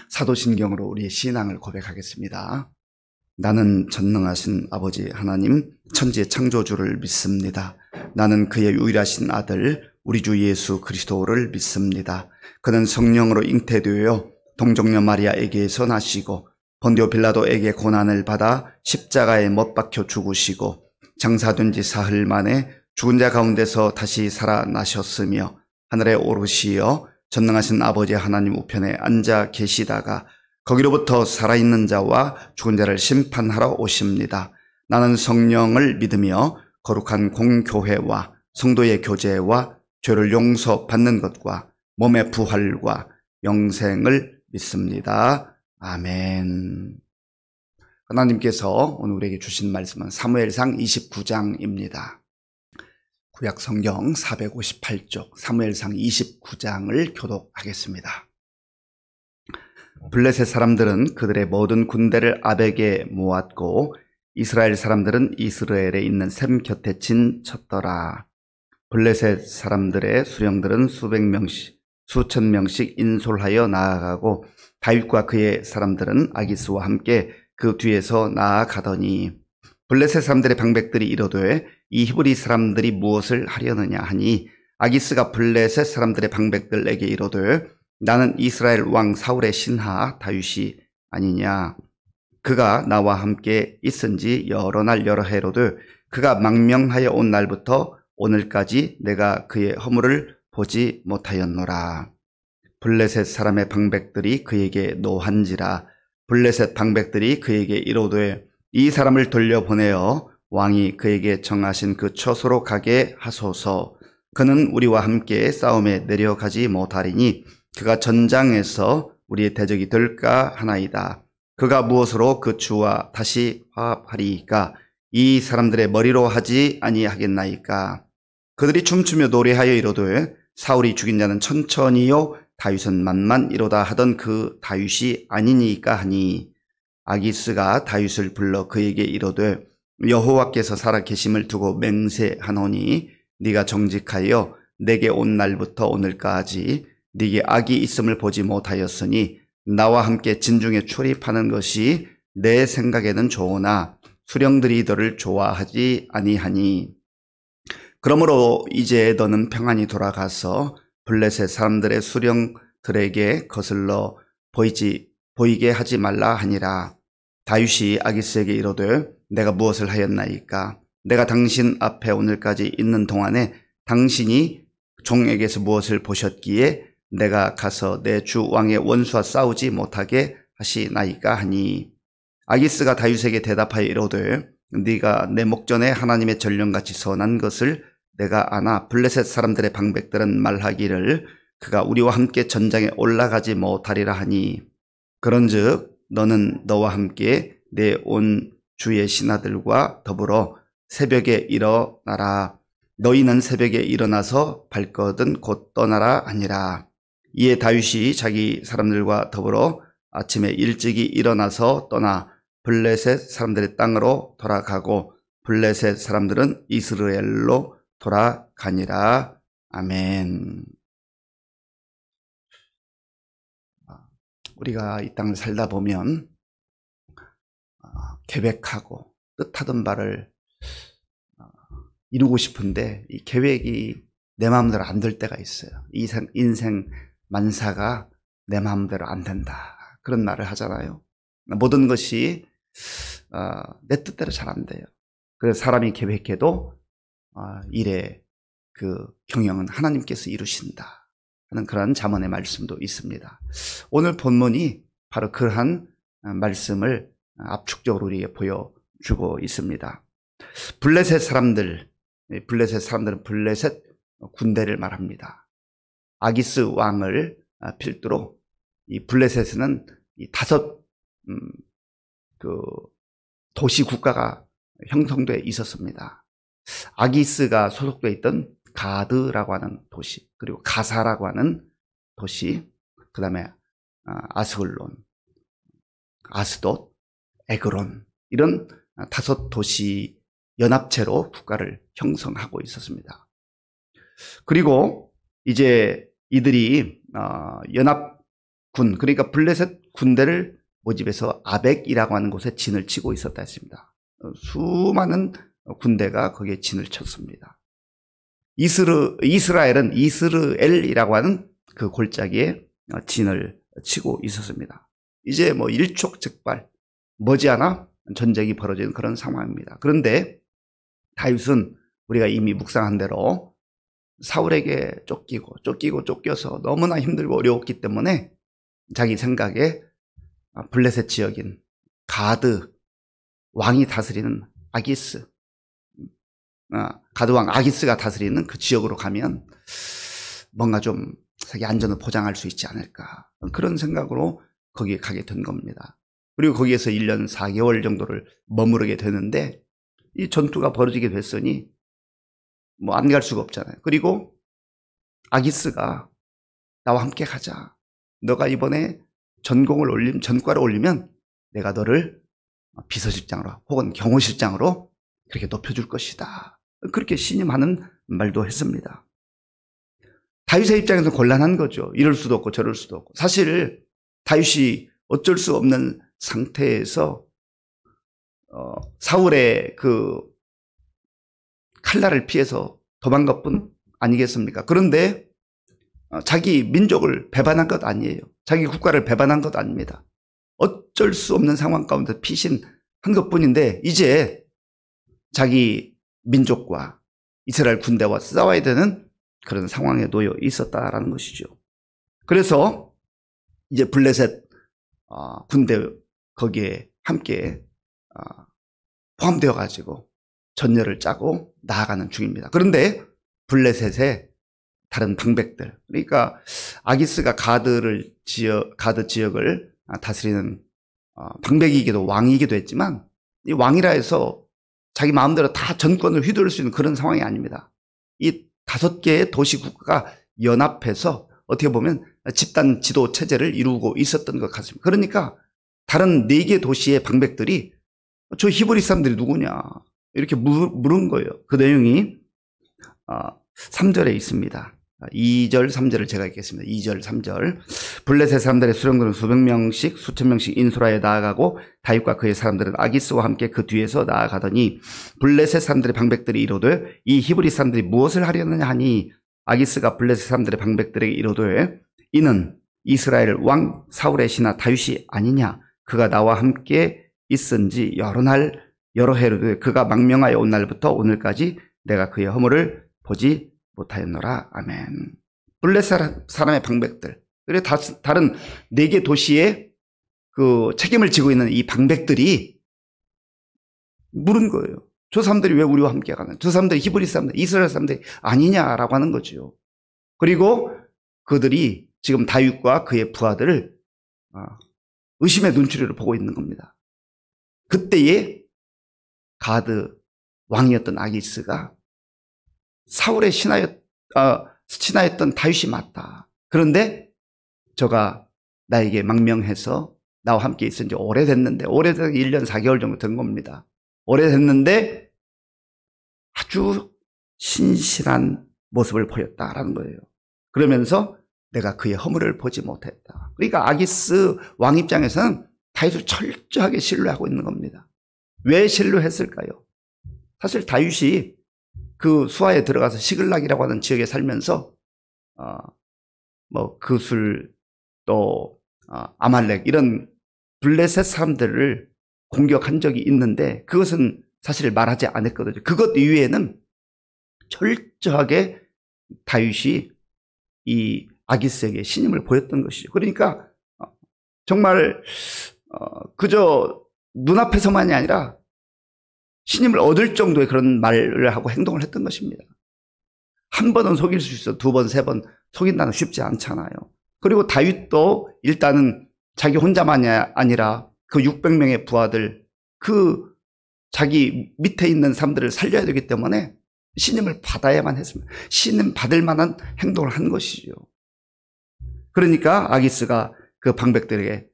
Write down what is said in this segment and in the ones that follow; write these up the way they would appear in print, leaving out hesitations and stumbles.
사도신경으로 우리의 신앙을 고백하겠습니다. 나는 전능하신 아버지 하나님, 천지의 창조주를 믿습니다. 나는 그의 유일하신 아들, 우리 주 예수 그리스도를 믿습니다. 그는 성령으로 잉태되어 동정녀 마리아에게서 나시고 본디오 빌라도에게 고난을 받아 십자가에 못 박혀 죽으시고 장사된 지 사흘 만에 죽은 자 가운데서 다시 살아나셨으며 하늘에 오르시어 전능하신 아버지 하나님 우편에 앉아 계시다가 거기로부터 살아있는 자와 죽은 자를 심판하러 오십니다. 나는 성령을 믿으며 거룩한 공교회와 성도의 교제와 죄를 용서받는 것과 몸의 부활과 영생을 믿습니다. 아멘. 하나님께서 오늘 우리에게 주신 말씀은 사무엘상 29장입니다. 구약 성경 458쪽 사무엘상 29장을 교독하겠습니다. 블레셋 사람들은 그들의 모든 군대를 아벡에 모았고 이스라엘 사람들은 이스라엘에 있는 셈 곁에 진쳤더라. 블레셋 사람들의 수령들은 수백 명씩 수천 명씩 인솔하여 나아가고 다윗과 그의 사람들은 아기스와 함께 그 뒤에서 나아가더니 블레셋 사람들의 방백들이 이르되 이 히브리 사람들이 무엇을 하려느냐 하니 아기스가 블레셋 사람들의 방백들에게 이르되 나는 이스라엘 왕 사울의 신하 다윗이 아니냐. 그가 나와 함께 있은지 여러 날 여러 해로도 그가 망명하여 온 날부터 오늘까지 내가 그의 허물을 보지 못하였노라. 블레셋 사람의 방백들이 그에게 노한지라. 블레셋 방백들이 그에게 이르되 이 사람을 돌려보내어 왕이 그에게 정하신 그 처소로 가게 하소서. 그는 우리와 함께 싸움에 내려가지 못하리니 그가 전장에서 우리의 대적이 될까 하나이다. 그가 무엇으로 그 주와 다시 화합하리이까? 이 사람들의 머리로 하지 아니하겠나이까? 그들이 춤추며 노래하여 이르되 사울이 죽인 자는 천천히요 다윗은 만만이로다 하던 그 다윗이 아니니까 하니 아기스가 다윗을 불러 그에게 이르되 여호와께서 살아 계심을 두고 맹세하노니 네가 정직하여 내게 온 날부터 오늘까지 네게 악이 있음을 보지 못하였으니 나와 함께 진중에 출입하는 것이 내 생각에는 좋으나 수령들이 너를 좋아하지 아니하니 그러므로 이제 너는 평안히 돌아가서 블레셋 사람들의 수령들에게 거슬러 보이게 하지 말라 하니라. 다윗이 아기스에게 이르되 내가 무엇을 하였나이까? 내가 당신 앞에 오늘까지 있는 동안에 당신이 종에게서 무엇을 보셨기에 내가 가서 내 주 왕의 원수와 싸우지 못하게 하시나이까 하니 아기스가 다윗에게 대답하여 이르되 네가 내 목전에 하나님의 전령같이 선한 것을 내가 아나 블레셋 사람들의 방백들은 말하기를 그가 우리와 함께 전장에 올라가지 못하리라 하니 그런즉 너는 너와 함께 내 온 주의 신하들과 더불어 새벽에 일어나라. 너희는 새벽에 일어나서 발거든 곧 떠나라 하니라. 이에 다윗이 자기 사람들과 더불어 아침에 일찍이 일어나서 떠나 블레셋 사람들의 땅으로 돌아가고 블레셋 사람들은 이스라엘로 돌아가니라. 아멘. 우리가 이 땅을 살다 보면 계획하고 뜻하던 바를 이루고 싶은데 이 계획이 내 마음대로 안 될 때가 있어요. 인생 만사가 내 마음대로 안 된다. 그런 말을 하잖아요. 모든 것이 내 뜻대로 잘 안 돼요. 그래서 사람이 계획해도 일의 그 경영은 하나님께서 이루신다 하는 그런 잠언의 말씀도 있습니다. 오늘 본문이 바로 그러한 말씀을 압축적으로 우리에게 보여주고 있습니다. 블레셋 사람들은 블레셋 군대를 말합니다. 아기스 왕을 필두로 이 블레셋에는 이 5 그 도시 국가가 형성되어 있었습니다. 아기스가 소속되어 있던 가드라고 하는 도시, 그리고 가사라고 하는 도시, 그 다음에 아스글론, 아스돗, 에그론, 이런 5 도시 연합체로 국가를 형성하고 있었습니다. 그리고 이제 이들이 연합 군, 그러니까 블레셋 군대를 모집해서 아벡이라고 하는 곳에 진을 치고 있었다 했습니다. 수많은 군대가 거기에 진을 쳤습니다. 이스라엘은 이스르엘이라고 하는 그 골짜기에 진을 치고 있었습니다. 이제 뭐 일촉즉발, 머지않아 전쟁이 벌어지는 그런 상황입니다. 그런데 다윗은 우리가 이미 묵상한 대로 사울에게 쫓겨서 너무나 힘들고 어려웠기 때문에 자기 생각에 블레셋 지역인 가드 왕이 다스리는 아기스, 가드 왕 아기스가 다스리는 그 지역으로 가면 뭔가 좀 자기 안전을 보장할 수 있지 않을까, 그런 생각으로 거기에 가게 된 겁니다. 그리고 거기에서 1년 4개월 정도를 머무르게 되는데 이 전투가 벌어지게 됐으니 뭐 안 갈 수가 없잖아요. 그리고 아기스가 나와 함께 가자. 너가 이번에 전과를 올리면 내가 너를 비서실장으로 혹은 경호실장으로 그렇게 높여줄 것이다. 그렇게 신임하는 말도 했습니다. 다윗의 입장에서 곤란한 거죠. 이럴 수도 없고 저럴 수도 없고. 사실 다윗이 어쩔 수 없는 상태에서 사울의 그 칼날을 피해서 도망갈 뿐 아니겠습니까? 그런데 자기 민족을 배반한 것 아니에요. 자기 국가를 배반한 것 아닙니다. 어쩔 수 없는 상황 가운데 피신한 것뿐인데 이제 자기 민족과 이스라엘 군대와 싸워야 되는 그런 상황에 놓여 있었다라는 것이죠. 그래서 이제 블레셋 군대 거기에 함께 포함되어 가지고 전열을 짜고 나아가는 중입니다. 그런데 블레셋의 다른 방백들, 그러니까 아기스가 가드 지역을 다스리는 방백이기도 왕이기도 했지만 이 왕이라 해서 자기 마음대로 다 전권을 휘두를 수 있는 그런 상황이 아닙니다. 이 5개의 도시국가가 연합해서 어떻게 보면 집단 지도 체제를 이루고 있었던 것 같습니다. 그러니까 다른 4개 도시의 방백들이 저 히브리 사람들이 누구냐 이렇게 물은 거예요. 그 내용이 3절에 있습니다. 2절, 3절을 제가 읽겠습니다. 2절, 3절. 블레셋 사람들의 수령들은 수백 명씩 수천 명씩 인소라에 나아가고 다윗과 그의 사람들은 아기스와 함께 그 뒤에서 나아가더니 블레셋 사람들의 방백들이 이르되 이 히브리 사람들이 무엇을 하려느냐 하니 아기스가 블레셋 사람들의 방백들에게 이르되 이는 이스라엘 왕 사울의 신하 다윗이 아니냐. 그가 나와 함께 있은지 여러 해로 그가 망명하여 온 날부터 오늘까지 내가 그의 허물을 보지 못하였노라. 아멘. 블레셋 사람의 방백들, 그리고 다른 4개 도시의 그 책임을 지고 있는 이 방백들이 물은 거예요. 저 사람들이 왜 우리와 함께 가는? 저 사람들이 히브리 사람들, 이스라엘 사람들이 아니냐라고 하는 거죠. 그리고 그들이 지금 다윗과 그의 부하들을 의심의 눈초리를 보고 있는 겁니다. 그때에 가드 왕이었던 아기스가 사울의 신하였던 다윗이 맞다. 그런데 저가 나에게 망명해서 나와 함께 있은 지 오래됐는데, 오래된 1년 4개월 정도 된 겁니다. 오래됐는데 아주 신실한 모습을 보였다라는 거예요. 그러면서 내가 그의 허물을 보지 못했다. 그러니까 아기스 왕 입장에서는 다윗을 철저하게 신뢰하고 있는 겁니다. 왜 신뢰했을까요? 사실 다윗이 그 수하에 들어가서 시글락이라고 하는 지역에 살면서 뭐 그술 또 아말렉 이런 블레셋 사람들을 공격한 적이 있는데 그것은 사실 말하지 않았거든요. 그것 이외에는 철저하게 다윗이 이 아기스에게 신임을 보였던 것이죠. 그러니까 정말 그저 눈앞에서만이 아니라 신임을 얻을 정도의 그런 말을 하고 행동을 했던 것입니다. 한 번은 속일 수 있어, 2번, 3번 속인다는 쉽지 않잖아요. 그리고 다윗도 일단은 자기 혼자만이 아니라 그 600명의 부하들, 그 자기 밑에 있는 사람들을 살려야 되기 때문에 신임을 받아야만 했습니다. 신임 받을 만한 행동을 한 것이죠. 그러니까 아기스가 그 방백들에게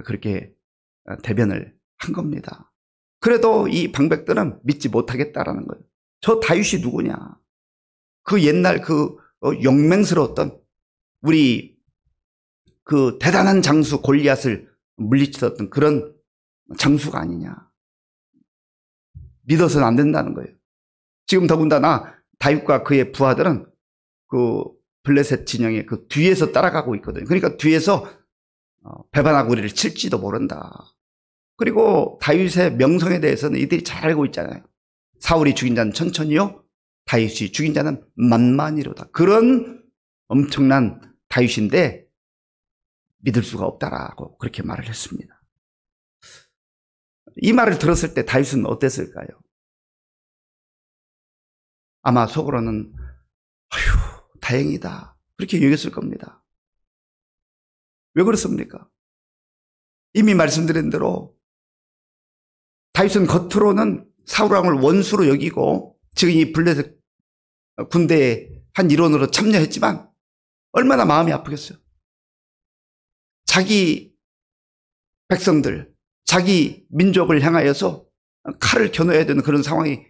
그렇게 대변을 한 겁니다. 그래도 이 방백들은 믿지 못하겠다라는 거예요. 저 다윗이 누구냐? 그 옛날 그 용맹스러웠던 우리 그 대단한 장수 골리앗을 물리쳤던 그런 장수가 아니냐. 믿어서는 안 된다는 거예요. 지금 더군다나 다윗과 그의 부하들은 그 블레셋 진영의 그 뒤에서 따라가고 있거든요. 그러니까 뒤에서 배반하고 우리를 칠지도 모른다. 그리고 다윗의 명성에 대해서는 이들이 잘 알고 있잖아요. 사울이 죽인 자는 천천히요, 다윗이 죽인 자는 만만히로다. 그런 엄청난 다윗인데 믿을 수가 없다라고 그렇게 말을 했습니다. 이 말을 들었을 때 다윗은 어땠을까요? 아마 속으로는 아휴 다행이다 그렇게 여겼을 겁니다. 왜 그렇습니까? 이미 말씀드린 대로 다윗은 겉으로는 사울왕을 원수로 여기고 지금 이 블레셋 군대의 한 일원으로 참여했지만 얼마나 마음이 아프겠어요. 자기 백성들, 자기 민족을 향하여서 칼을 겨누어야 되는 그런 상황이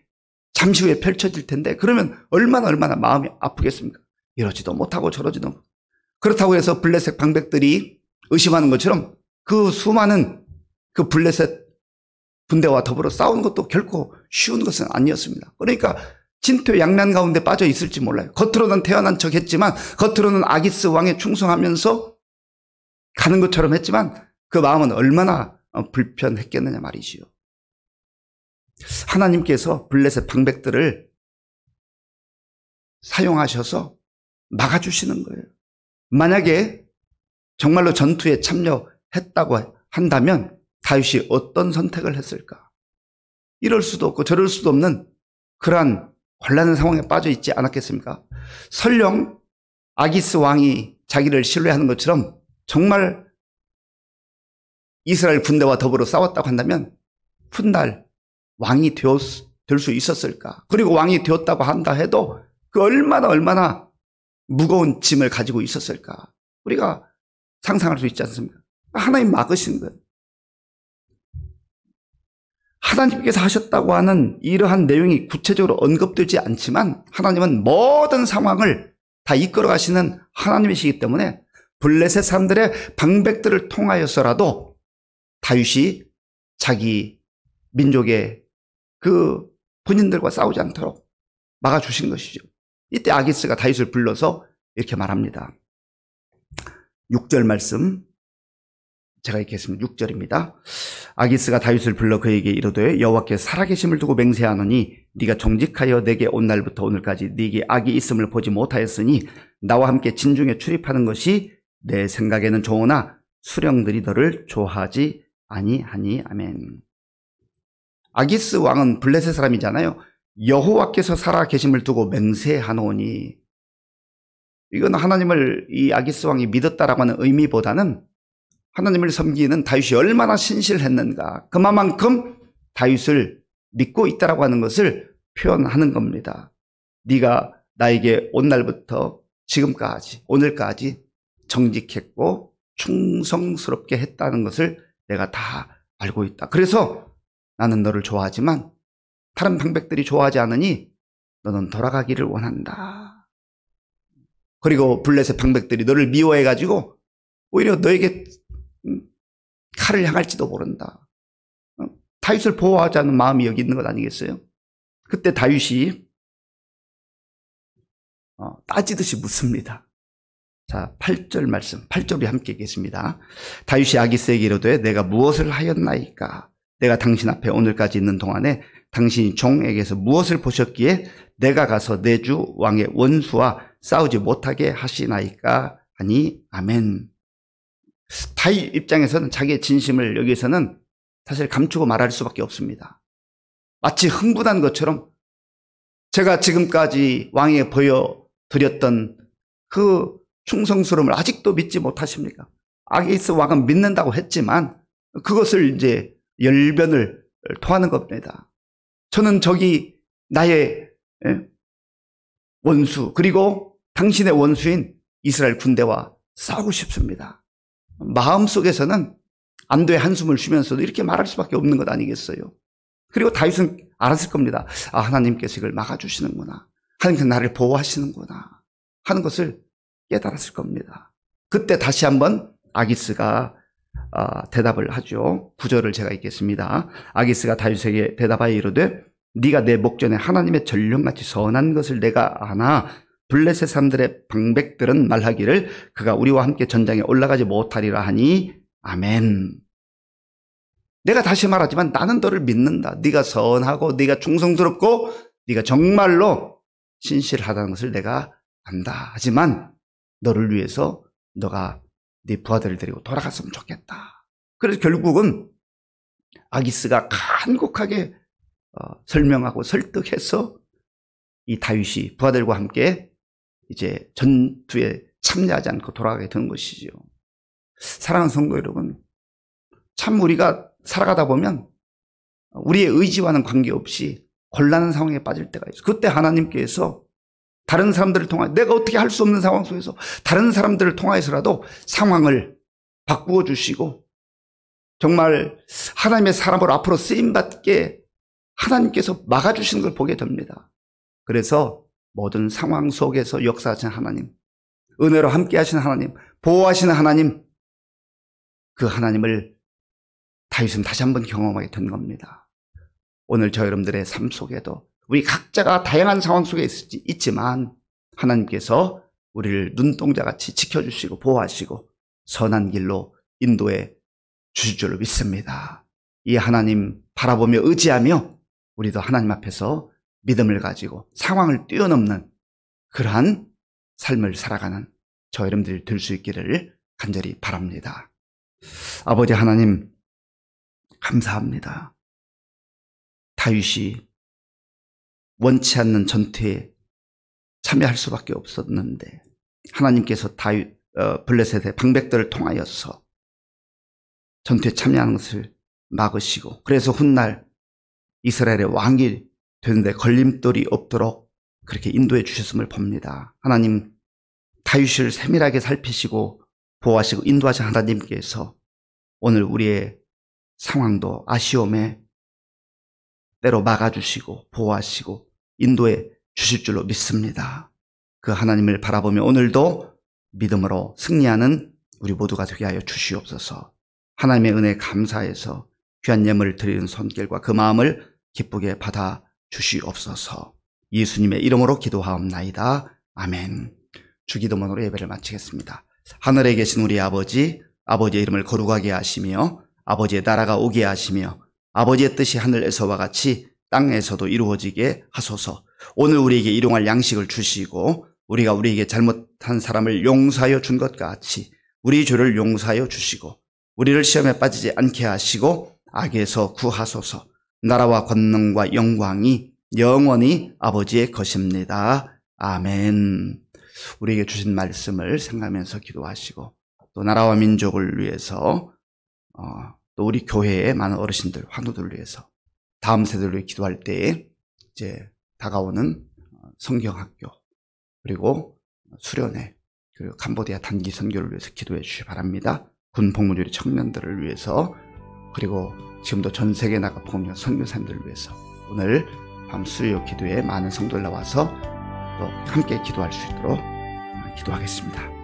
잠시 후에 펼쳐질 텐데 그러면 얼마나 마음이 아프겠습니까? 이러지도 못하고 저러지도 못하고. 그렇다고 해서 블레셋 방백들이 의심하는 것처럼 그 수많은 그 블레셋 군대와 더불어 싸우는 것도 결코 쉬운 것은 아니었습니다. 그러니까 진퇴양난 가운데 빠져 있을지 몰라요. 겉으로는 태어난 척 했지만, 겉으로는 아기스 왕에 충성하면서 가는 것처럼 했지만 그 마음은 얼마나 불편했겠느냐 말이지요. 하나님께서 블레셋 방백들을 사용하셔서 막아주시는 거예요. 만약에 정말로 전투에 참여했다고 한다면 다윗이 어떤 선택을 했을까? 이럴 수도 없고 저럴 수도 없는 그러한 곤란한 상황에 빠져 있지 않았겠습니까? 설령 아기스 왕이 자기를 신뢰하는 것처럼 정말 이스라엘 군대와 더불어 싸웠다고 한다면 훗날 왕이 될 수 있었을까? 그리고 왕이 되었다고 한다 해도 그 얼마나 무거운 짐을 가지고 있었을까? 우리가 상상할 수 있지 않습니까? 하나님 막으신 거예요. 하나님께서 하셨다고 하는 이러한 내용이 구체적으로 언급되지 않지만 하나님은 모든 상황을 다 이끌어 가시는 하나님이시기 때문에 블레셋 사람들의 방백들을 통하여서라도 다윗이 자기 민족의 그 본인들과 싸우지 않도록 막아주신 것이죠. 이때 아기스가 다윗을 불러서 이렇게 말합니다. 6절 말씀 제가 읽겠습니다. 6절입니다. 아기스가 다윗을 불러 그에게 이르되 여호와께 살아계심을 두고 맹세하노니 네가 정직하여 내게 온 날부터 오늘까지 네게 악이 있음을 보지 못하였으니 나와 함께 진중에 출입하는 것이 내 생각에는 좋으나 수령들이 너를 좋아하지 아니하니. 아멘. 아기스 왕은 블레셋 사람이잖아요. 여호와께서 살아계심을 두고 맹세하노니, 이건 하나님을 이 아기스 왕이 믿었다라고 하는 의미보다는 하나님을 섬기는 다윗이 얼마나 신실했는가, 그만큼 다윗을 믿고 있다라고 하는 것을 표현하는 겁니다. 네가 나에게 온 날부터 지금까지 오늘까지 정직했고 충성스럽게 했다는 것을 내가 다 알고 있다. 그래서 나는 너를 좋아하지만 다른 방백들이 좋아하지 않으니 너는 돌아가기를 원한다. 그리고 블레셋 방백들이 너를 미워해가지고 오히려 너에게 칼을 향할지도 모른다. 다윗을 보호하자는 마음이 여기 있는 것 아니겠어요? 그때 다윗이 따지듯이 묻습니다. 자, 8절 말씀, 8절이 함께 읽겠습니다. 다윗이 아기스에게 이르되 내가 무엇을 하였나이까? 내가 당신 앞에 오늘까지 있는 동안에 당신이 종에게서 무엇을 보셨기에 내가 가서 내 주 왕의 원수와 싸우지 못하게 하시나이까? 하니 아멘. 다윗 입장에서는 자기의 진심을 여기서는 사실 감추고 말할 수밖에 없습니다. 마치 흥분한 것처럼 제가 지금까지 왕에게 보여드렸던 그 충성스러움을 아직도 믿지 못하십니까? 아기스 왕은 믿는다고 했지만 그것을 이제 열변을 토하는 겁니다. 저는 저기 나의 원수, 그리고 당신의 원수인 이스라엘 군대와 싸우고 싶습니다. 마음속에서는 안도의 한숨을 쉬면서도 이렇게 말할 수밖에 없는 것 아니겠어요? 그리고 다윗은 알았을 겁니다. 아, 하나님께서 이걸 막아주시는구나, 하나님께서 나를 보호하시는구나 하는 것을 깨달았을 겁니다. 그때 다시 한번 아기스가 대답을 하죠. 9절을 제가 읽겠습니다. 아기스가 다윗에게 대답하여 이르되 네가 내 목전에 하나님의 전령같이 선한 것을 내가 아나 블레셋 사람들의 방백들은 말하기를 그가 우리와 함께 전장에 올라가지 못하리라 하니 아멘. 내가 다시 말하지만 나는 너를 믿는다. 네가 선하고 네가 충성스럽고 네가 정말로 신실하다는 것을 내가 안다. 하지만 너를 위해서 너가 네 부하들을 데리고 돌아갔으면 좋겠다. 그래서 결국은 아기스가 간곡하게 설명하고 설득해서 이 다윗이 부하들과 함께 이제 전투에 참여하지 않고 돌아가게 된 것이죠. 사랑하는 성도 여러분, 참 우리가 살아가다 보면 우리의 의지와는 관계없이 곤란한 상황에 빠질 때가 있어요. 그때 하나님께서 다른 사람들을 통하여 내가 어떻게 할 수 없는 상황 속에서 다른 사람들을 통하여서라도 상황을 바꾸어 주시고 정말 하나님의 사람으로 앞으로 쓰임받게 하나님께서 막아주시는 걸 보게 됩니다. 그래서 모든 상황 속에서 역사하신 하나님, 은혜로 함께 하시는 하나님, 보호하시는 하나님, 그 하나님을 다윗은 다시 한번 경험하게 된 겁니다. 오늘 저 여러분들의 삶 속에도 우리 각자가 다양한 상황 속에 있지만 하나님께서 우리를 눈동자같이 지켜주시고 보호하시고 선한 길로 인도해 주실 줄로 믿습니다. 이 하나님 바라보며 의지하며 우리도 하나님 앞에서 믿음을 가지고 상황을 뛰어넘는 그러한 삶을 살아가는 저 여러분들이 될 수 있기를 간절히 바랍니다. 아버지 하나님 감사합니다. 다윗이 원치 않는 전투에 참여할 수밖에 없었는데 하나님께서 블레셋의 방백들을 통하여서 전투에 참여하는 것을 막으시고 그래서 훗날 이스라엘의 왕이 되는데 걸림돌이 없도록 그렇게 인도해 주셨음을 봅니다. 하나님 다윗을 세밀하게 살피시고 보호하시고 인도하신 하나님께서 오늘 우리의 상황도 아쉬움에 때로 막아주시고 보호하시고 인도해 주실 줄로 믿습니다. 그 하나님을 바라보며 오늘도 믿음으로 승리하는 우리 모두가 되게 하여 주시옵소서. 하나님의 은혜에 감사해서 귀한 예물을 드리는 손길과 그 마음을 기쁘게 받아 주시옵소서. 예수님의 이름으로 기도하옵나이다. 아멘. 주기도문으로 예배를 마치겠습니다. 하늘에 계신 우리 아버지, 아버지의 이름을 거룩하게 하시며 아버지의 나라가 오게 하시며 아버지의 뜻이 하늘에서와 같이 땅에서도 이루어지게 하소서. 오늘 우리에게 일용할 양식을 주시고 우리가 우리에게 잘못한 사람을 용서하여 준 것 같이 우리 죄를 용서하여 주시고 우리를 시험에 빠지지 않게 하시고 악에서 구하소서. 나라와 권능과 영광이 영원히 아버지의 것입니다. 아멘. 우리에게 주신 말씀을 생각하면서 기도하시고 또 나라와 민족을 위해서 또 우리 교회의 많은 어르신들, 환우들을 위해서 다음 세대를 위해 기도할 때에 이제 다가오는 성경학교 그리고 수련회 그리고 캄보디아 단기 선교를 위해서 기도해 주시기 바랍니다. 군 복무주의 청년들을 위해서 그리고 지금도 전 세계에 나가 복음요 선교사님들을 위해서 오늘 밤 수요 기도에 많은 성도들 나와서 또 함께 기도할 수 있도록 기도하겠습니다.